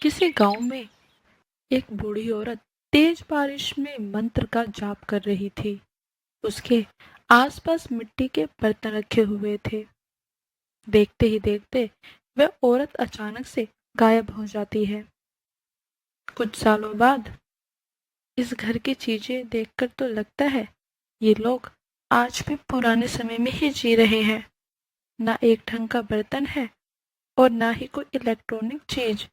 किसी गांव में एक बूढ़ी औरत तेज बारिश में मंत्र का जाप कर रही थी। उसके आसपास मिट्टी के बर्तन रखे हुए थे। देखते ही देखते वह औरत अचानक से गायब हो जाती है। कुछ सालों बाद इस घर की चीजें देखकर तो लगता है ये लोग आज भी पुराने समय में ही जी रहे हैं। ना एक ढंग का बर्तन है और ना ही कोई इलेक्ट्रॉनिक चीज।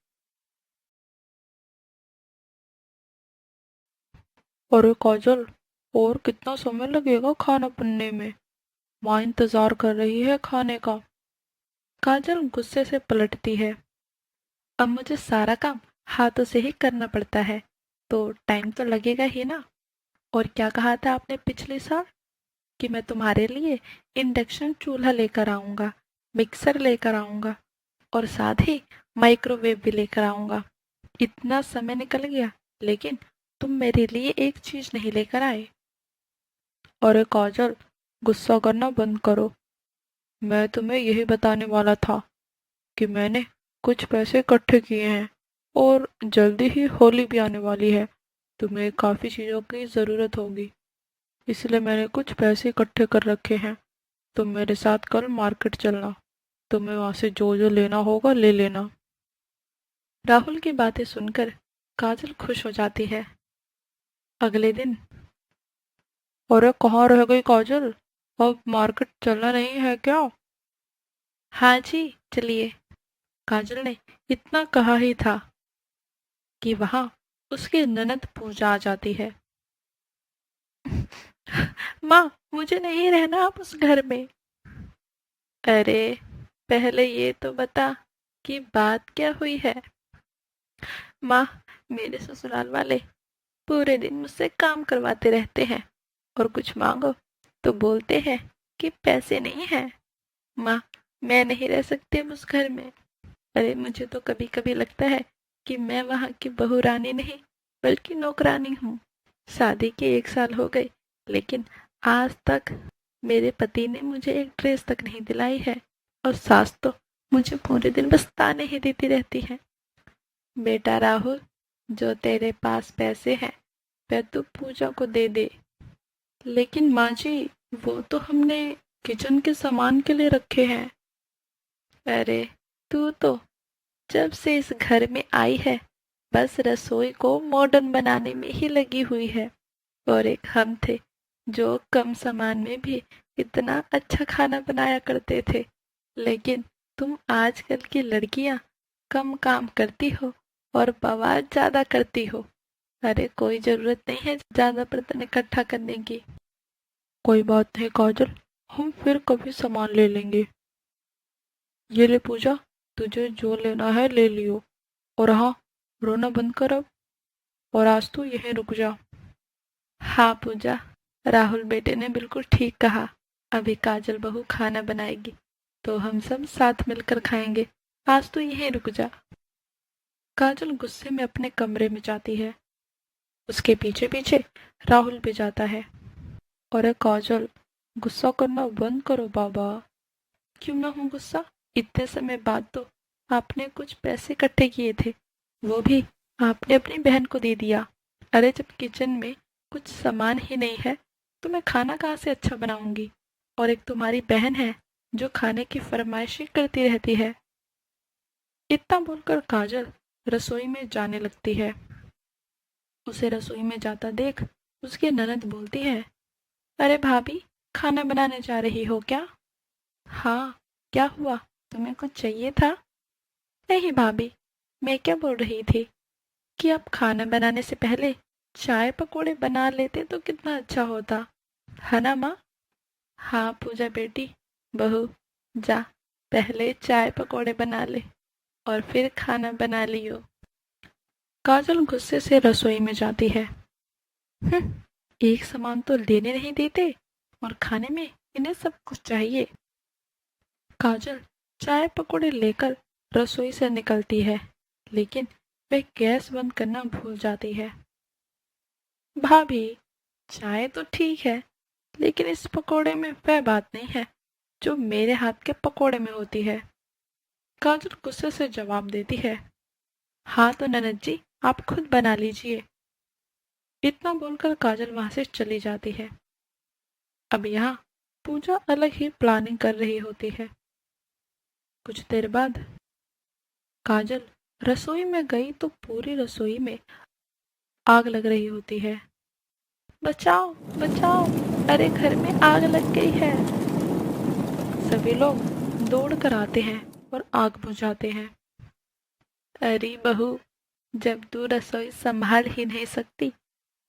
अरे काजल, और कितना समय लगेगा खाना बनने में? माँ इंतजार कर रही है खाने का। काजल गुस्से से पलटती है। अब मुझे सारा काम हाथों से ही करना पड़ता है, तो टाइम तो लगेगा ही ना। और क्या कहा था आपने पिछले साल कि मैं तुम्हारे लिए इंडक्शन चूल्हा लेकर आऊंगा, मिक्सर लेकर आऊंगा और साथ ही माइक्रोवेव भी लेकर आऊंगा। इतना समय निकल गया, लेकिन तुम मेरे लिए एक चीज नहीं लेकर आए। अरे काजल, गुस्सा करना बंद करो। मैं तुम्हें यही बताने वाला था कि मैंने कुछ पैसे इकट्ठे किए हैं और जल्दी ही होली भी आने वाली है। तुम्हें काफ़ी चीज़ों की ज़रूरत होगी, इसलिए मैंने कुछ पैसे इकट्ठे कर रखे हैं। तुम मेरे साथ कल मार्केट चलना। तुम्हें वहाँ से जो जो लेना होगा ले लेना। राहुल की बातें सुनकर काजल खुश हो जाती है। अगले दिन। अरे कहाँ रह गई काजल? अब मार्केट चलना नहीं है क्या? हाँ जी, चलिए। काजल ने इतना कहा ही था कि वहां उसकी ननद पूजा आ जाती है। माँ, मुझे नहीं रहना आप उस घर में। अरे, पहले ये तो बता कि बात क्या हुई है। माँ, मेरे ससुराल वाले पूरे दिन मुझसे काम करवाते रहते हैं और कुछ मांगो तो बोलते हैं कि पैसे नहीं हैं। माँ, मैं नहीं रह सकती अब उस घर में। अरे, मुझे तो कभी कभी लगता है कि मैं वहां की बहू रानी नहीं बल्कि नौकरानी हूँ। शादी के 1 साल हो गए, लेकिन आज तक मेरे पति ने मुझे एक ड्रेस तक नहीं दिलाई है। और सास तो मुझे पूरे दिन बस ताने ही देती रहती है। बेटा राहुल, जो तेरे पास पैसे हैं वह तू पूजा को दे दे। लेकिन माँ जी, वो तो हमने किचन के सामान के लिए रखे हैं। अरे, तू तो जब से इस घर में आई है बस रसोई को मॉडर्न बनाने में ही लगी हुई है। और एक हम थे जो कम सामान में भी इतना अच्छा खाना बनाया करते थे। लेकिन तुम आजकल की लड़कियां कम काम करती हो और बवाल ज्यादा करती हो। अरे, कोई जरूरत नहीं है ज्यादा बर्तन इकट्ठा करने की। कोई बात नहीं काजल, हम फिर कभी सामान ले लेंगे। ये ले पूजा, तुझे जो लेना है ले लियो। और हाँ, रोना बंद कर अब, और आज तू यहीं रुक जा। हाँ पूजा, राहुल बेटे ने बिल्कुल ठीक कहा। अभी काजल बहू खाना बनाएगी तो हम सब साथ मिलकर खाएंगे। आज तो यहीं रुक जा। काजल गुस्से में अपने कमरे में जाती है। उसके पीछे पीछे राहुल भी जाता है। अरे काजल, गुस्सा करना बंद करो बाबा। क्यों ना हूँ गुस्सा? इतने समय बाद तो आपने कुछ पैसे इकट्ठे किए थे, वो भी आपने अपनी बहन को दे दिया। अरे, जब किचन में कुछ सामान ही नहीं है तो मैं खाना कहाँ से अच्छा बनाऊंगी? और एक तुम्हारी बहन है जो खाने की फरमाइशी करती रहती है। इतना बोलकर काजल रसोई में जाने लगती है। उसे रसोई में जाता देख उसकी ननद बोलती है, अरे भाभी, खाना बनाने जा रही हो क्या? हाँ, क्या हुआ? तुम्हें कुछ चाहिए था? नहीं भाभी, मैं क्या बोल रही थी कि आप खाना बनाने से पहले चाय पकोड़े बना लेते तो कितना अच्छा होता, है ना माँ? हाँ पूजा बेटी, बहू, जा पहले चाय पकोड़े बना ले और फिर खाना बना लियो। काजल गुस्से से रसोई में जाती है। "हम्म, एक सामान तो लेने नहीं देते और खाने में इन्हें सब कुछ चाहिए।" काजल चाय पकोड़े लेकर रसोई से निकलती है, लेकिन वह गैस बंद करना भूल जाती है। भाभी, चाय तो ठीक है, लेकिन इस पकोड़े में वह बात नहीं है जो मेरे हाथ के पकोड़े में होती है। काजल गुस्से से जवाब देती है। हाँ तो ननद जी, आप खुद बना लीजिए। इतना बोलकर काजल वहां से चली जाती है। अब यहाँ पूजा अलग ही प्लानिंग कर रही होती है। कुछ देर बाद काजल रसोई में गई तो पूरी रसोई में आग लग रही होती है। बचाओ, बचाओ, अरे घर में आग लग गई है। सभी लोग दौड़ कर आते हैं और आग बुझाते हैं। अरे बहू, जब तू रसोई संभाल ही नहीं सकती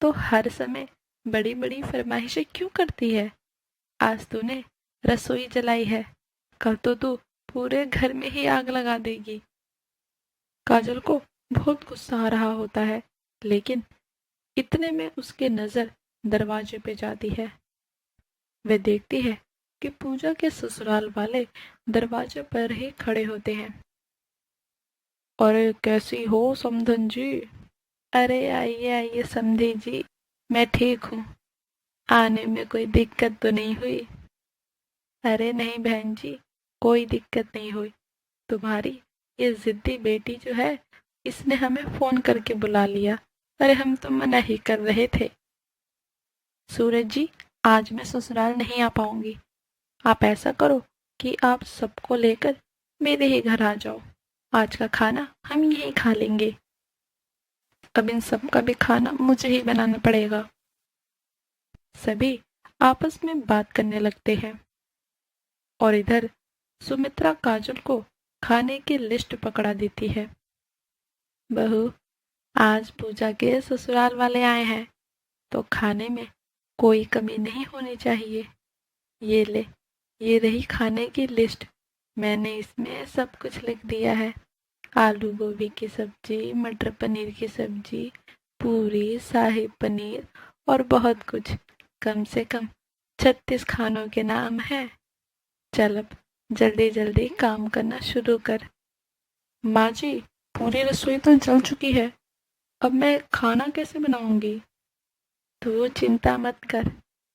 तो हर समय बड़ी बड़ी फरमाइशें क्यों करती है? आज तूने रसोई जलाई है, कल तो तू पूरे घर में ही आग लगा देगी। काजल को बहुत गुस्सा आ रहा होता है, लेकिन इतने में उसकी नजर दरवाजे पे जाती है। वह देखती है कि पूजा के ससुराल वाले दरवाजे पर ही खड़े होते हैं। अरे कैसी हो समधन जी? अरे आइए आइए समधी जी, मैं ठीक हूँ। आने में कोई दिक्कत तो नहीं हुई? अरे नहीं बहन जी, कोई दिक्कत नहीं हुई। तुम्हारी ये जिद्दी बेटी जो है, इसने हमें फोन करके बुला लिया। अरे हम तो मना ही कर रहे थे। सूरज जी, आज मैं ससुराल नहीं आ पाऊंगी। आप ऐसा करो कि आप सबको लेकर मेरे ही घर आ जाओ। आज का खाना हम यहीं खा लेंगे। अब इन सब का भी खाना मुझे ही बनाना पड़ेगा। सभी आपस में बात करने लगते हैं और इधर सुमित्रा काजल को खाने की लिस्ट पकड़ा देती है। बहू, आज पूजा के ससुराल वाले आए हैं तो खाने में कोई कमी नहीं होनी चाहिए। ये ले, ये रही खाने की लिस्ट। मैंने इसमें सब कुछ लिख दिया है। आलू गोभी की सब्जी, मटर पनीर की सब्जी, पूरी, शाही पनीर और बहुत कुछ। कम से कम 36 खानों के नाम हैं। चल अब जल्दी जल्दी काम करना शुरू कर। माँ जी, पूरी रसोई तो जल चुकी है, अब मैं खाना कैसे बनाऊंगी? तू चिंता मत कर,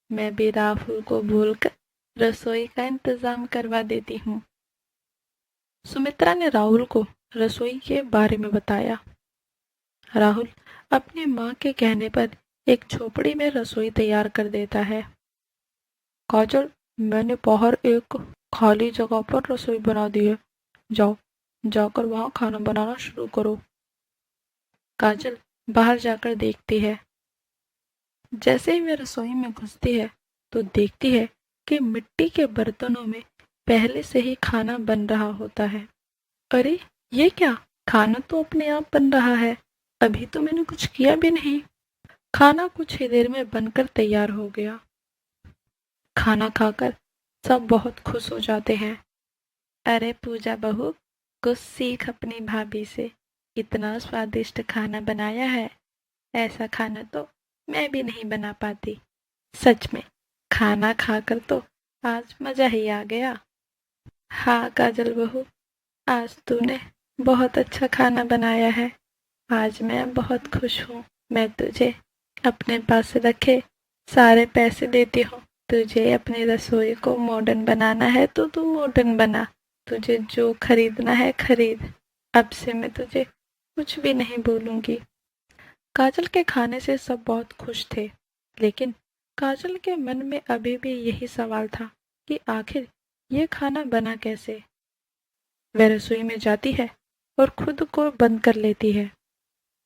मैं भी राहुल को बोलकर रसोई का इंतजाम करवा देती हूँ। सुमित्रा ने राहुल को रसोई के बारे में बताया। राहुल अपनी माँ के कहने पर एक झोपड़ी में रसोई तैयार कर देता है। काजल, मैंने बाहर एक खाली जगह पर रसोई बना दी है, जाओ, जाकर वहां खाना बनाना शुरू करो। काजल बाहर जाकर देखती है। जैसे ही वह रसोई में घुसती है तो देखती है कि मिट्टी के बर्तनों में पहले से ही खाना बन रहा होता है। अरे ये क्या, खाना तो अपने आप बन रहा है, अभी तो मैंने कुछ किया भी नहीं। खाना कुछ ही देर में बनकर तैयार हो गया। खाना खाकर सब बहुत खुश हो जाते हैं। अरे पूजा बहू, कुछ सीख अपनी भाभी से, इतना स्वादिष्ट खाना बनाया है। ऐसा खाना तो मैं भी नहीं बना पाती। सच में खाना खाकर तो आज मजा ही आ गया। हाँ काजल बहू, आज तूने बहुत अच्छा खाना बनाया है। आज मैं बहुत खुश हूँ। मैं तुझे अपने पास रखे सारे पैसे देती हूँ। तुझे अपनी रसोई को मॉडर्न बनाना है तो तू मॉडर्न बना। तुझे जो खरीदना है खरीद। अब से मैं तुझे कुछ भी नहीं बोलूंगी। काजल के खाने से सब बहुत खुश थे, लेकिन काजल के मन में अभी भी यही सवाल था कि आखिर ये खाना बना कैसे। वह रसोई में जाती है और खुद को बंद कर लेती है।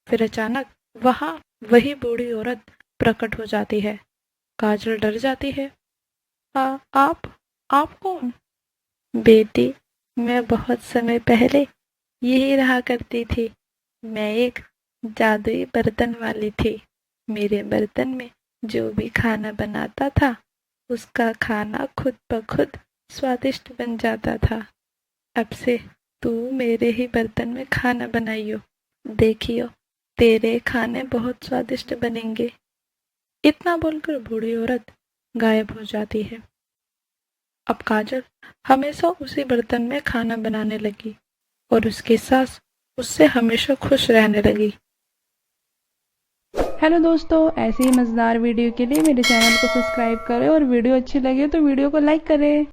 फिर अचानक वहां वही बूढ़ी औरत प्रकट हो जाती है। काजल डर जाती है। आप आप कौन? बेटी, मैं बहुत समय पहले यही रहा करती थी। मैं एक जादुई बर्तन वाली थी। मेरे बर्तन में जो भी खाना बनाता था उसका खाना खुद ब खुद स्वादिष्ट बन जाता था। अब से तू मेरे ही बर्तन में खाना बनाइयो। देखियो, तेरे खाने बहुत स्वादिष्ट बनेंगे। इतना बोलकर बूढ़ी औरत गायब हो जाती है। अब काजल हमेशा उसी बर्तन में खाना बनाने लगी और उसकी सास उससे हमेशा खुश रहने लगी। हेलो दोस्तों, ऐसे ही मज़ेदार वीडियो के लिए मेरे चैनल को सब्सक्राइब करें और वीडियो अच्छी लगे तो वीडियो को लाइक करें।